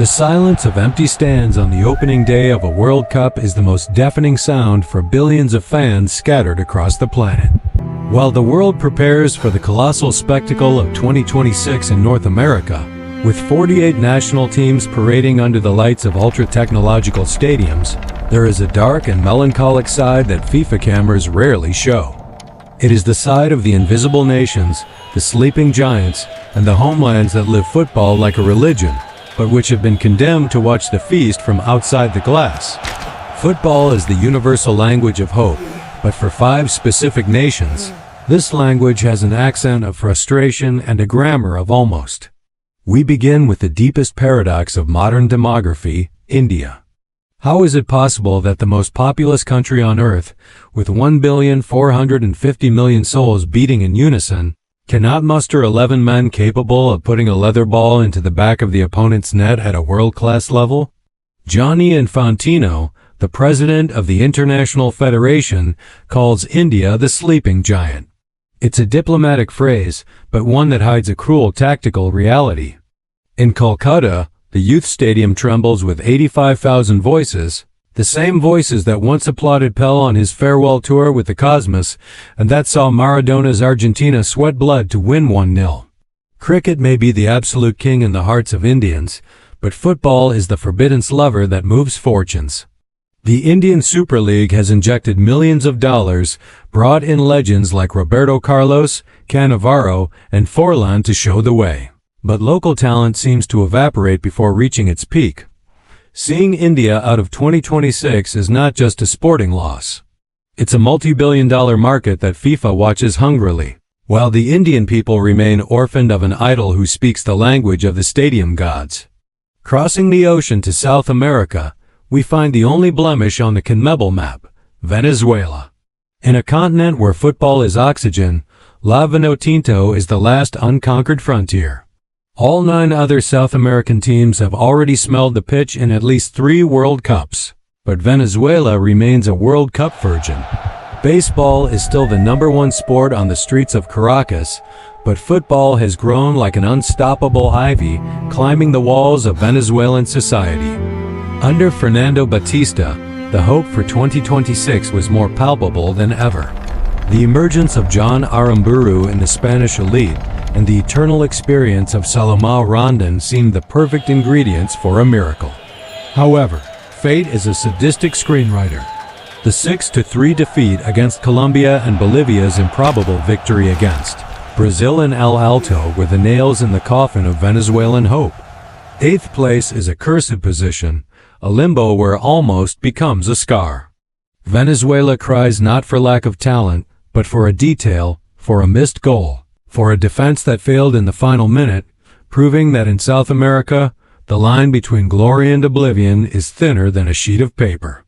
The silence of empty stands on the opening day of a World Cup is the most deafening sound for billions of fans scattered across the planet. While the world prepares for the colossal spectacle of 2026 in North America, with 48 national teams parading under the lights of ultra-technological stadiums, there is a dark and melancholic side that FIFA cameras rarely show. It is the side of the invisible nations, the sleeping giants, and the homelands that live football like a religion, but which have been condemned to watch the feast from outside the glass. Football is the universal language of hope, but for 5 specific nations, this language has an accent of frustration and a grammar of almost. We begin with the deepest paradox of modern demography, India. How is it possible that the most populous country on Earth, with 1,450,000,000 souls beating in unison, cannot muster 11 men capable of putting a leather ball into the back of the opponent's net at a world-class level? Gianni Infantino, the president of the International Federation, calls India the sleeping giant. It's a diplomatic phrase, but one that hides a cruel tactical reality. In Kolkata, the youth stadium trembles with 85,000 voices, the same voices that once applauded Pelé on his farewell tour with the Cosmos, and that saw Maradona's Argentina sweat blood to win 1-0. Cricket may be the absolute king in the hearts of Indians, but football is the forbidden lever that moves fortunes. The Indian Super League has injected millions of dollars, brought in legends like Roberto Carlos, Cannavaro, and Forlan to show the way. But local talent seems to evaporate before reaching its peak. Seeing India out of 2026 is not just a sporting loss. It's a multi-billion-dollar market that FIFA watches hungrily, while the Indian people remain orphaned of an idol who speaks the language of the stadium gods. Crossing the ocean to South America, we find the only blemish on the CONMEBOL map, Venezuela. In a continent where football is oxygen, La Vinotinto is the last unconquered frontier. All 9 other South American teams have already smelled the pitch in at least 3 World Cups, but Venezuela remains a World Cup virgin. Baseball is still the #1 sport on the streets of Caracas, but football has grown like an unstoppable ivy, climbing the walls of Venezuelan society. Under Fernando Batista, the hope for 2026 was more palpable than ever. The emergence of John Aramburu in the Spanish elite and the eternal experience of Salomão Rondon seemed the perfect ingredients for a miracle. However, fate is a sadistic screenwriter. The 6-3 defeat against Colombia and Bolivia's improbable victory against Brazil in El Alto were the nails in the coffin of Venezuelan hope. 8th place is a cursed position, a limbo where almost becomes a scar. Venezuela cries not for lack of talent, but for a detail, for a missed goal, for a defense that failed in the final minute, proving that in South America, the line between glory and oblivion is thinner than a sheet of paper.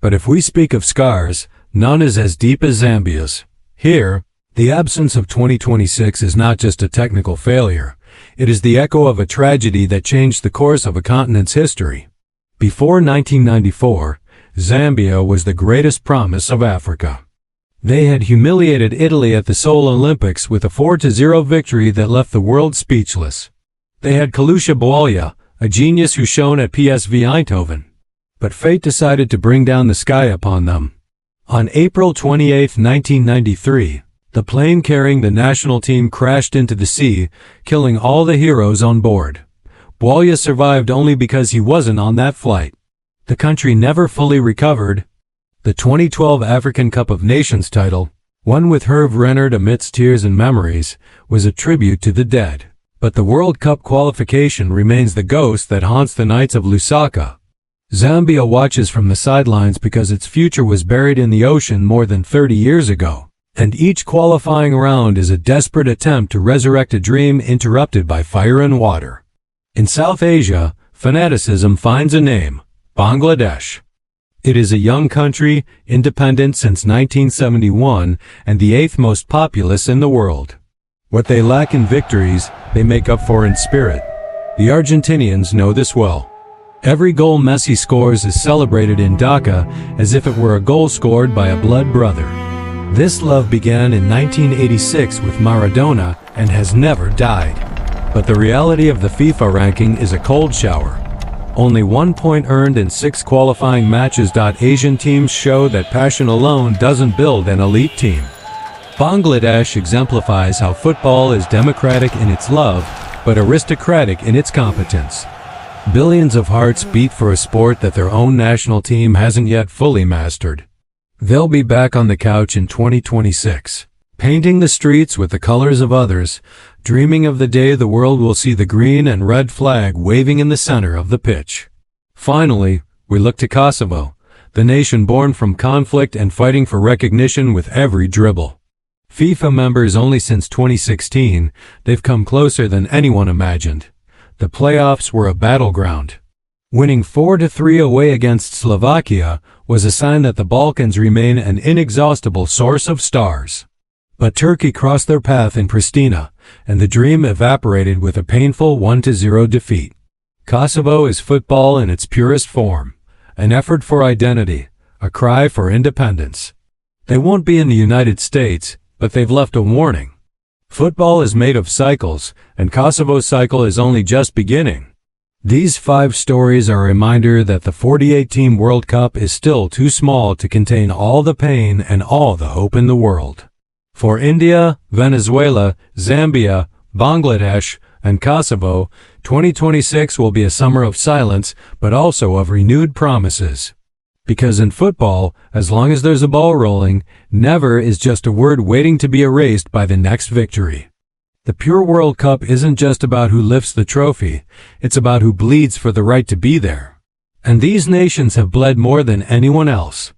But if we speak of scars, none is as deep as Zambia's. Here, the absence of 2026 is not just a technical failure, it is the echo of a tragedy that changed the course of a continent's history. Before 1994, Zambia was the greatest promise of Africa. They had humiliated Italy at the Seoul Olympics with a 4-0 victory that left the world speechless. They had Kalusha Bwalya, a genius who shone at PSV Eindhoven. But fate decided to bring down the sky upon them. On April 28, 1993, the plane carrying the national team crashed into the sea, killing all the heroes on board. Bwalya survived only because he wasn't on that flight. The country never fully recovered. The 2012 African Cup of Nations title, won with Hervé Renard amidst tears and memories, was a tribute to the dead. But the World Cup qualification remains the ghost that haunts the nights of Lusaka. Zambia watches from the sidelines because its future was buried in the ocean more than 30 years ago, and each qualifying round is a desperate attempt to resurrect a dream interrupted by fire and water. In South Asia, fanaticism finds a name, Bangladesh. It is a young country, independent since 1971, and the 8th most populous in the world. What they lack in victories, they make up for in spirit. The Argentinians know this well. Every goal Messi scores is celebrated in Dhaka as if it were a goal scored by a blood brother. This love began in 1986 with Maradona and has never died. But the reality of the FIFA ranking is a cold shower. Only 1 point earned in 6 qualifying matches. Asian teams show that passion alone doesn't build an elite team. Bangladesh exemplifies how football is democratic in its love, but aristocratic in its competence. Billions of hearts beat for a sport that their own national team hasn't yet fully mastered. They'll be back on the couch in 2026, painting the streets with the colors of others, dreaming of the day the world will see the green and red flag waving in the center of the pitch. Finally, we look to Kosovo, the nation born from conflict and fighting for recognition with every dribble. FIFA members only since 2016, they've come closer than anyone imagined. The playoffs were a battleground. Winning 4-3 away against Slovakia was a sign that the Balkans remain an inexhaustible source of stars. But Turkey crossed their path in Pristina, and the dream evaporated with a painful 1-0 defeat. Kosovo is football in its purest form, an effort for identity, a cry for independence. They won't be in the United States, but they've left a warning. Football is made of cycles, and Kosovo's cycle is only just beginning. These 5 stories are a reminder that the 48-team World Cup is still too small to contain all the pain and all the hope in the world. For India, Venezuela, Zambia, Bangladesh, and Kosovo, 2026 will be a summer of silence, but also of renewed promises. Because in football, as long as there's a ball rolling, never is just a word waiting to be erased by the next victory. The pure World Cup isn't just about who lifts the trophy, it's about who bleeds for the right to be there. And these nations have bled more than anyone else.